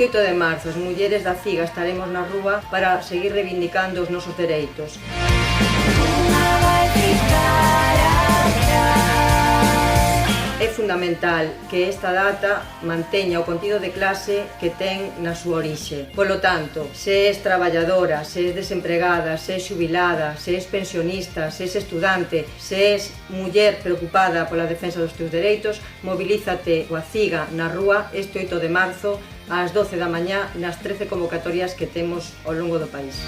Este 8 de marzo as mulleres da CIGA estaremos na rúa para seguir reivindicando os nosos dereitos. É fundamental que esta data manteña o contido de clase que ten na súa orixe. Polo tanto, se és traballadora, se és desempregada, se és xubilada, se és pensionista, se és estudante, se és muller preocupada pola defensa dos teus dereitos, mobilízate coa CIGA na rúa este 8 de marzo ás 12 da mañá nas 13 convocatorias que temos ao longo do país.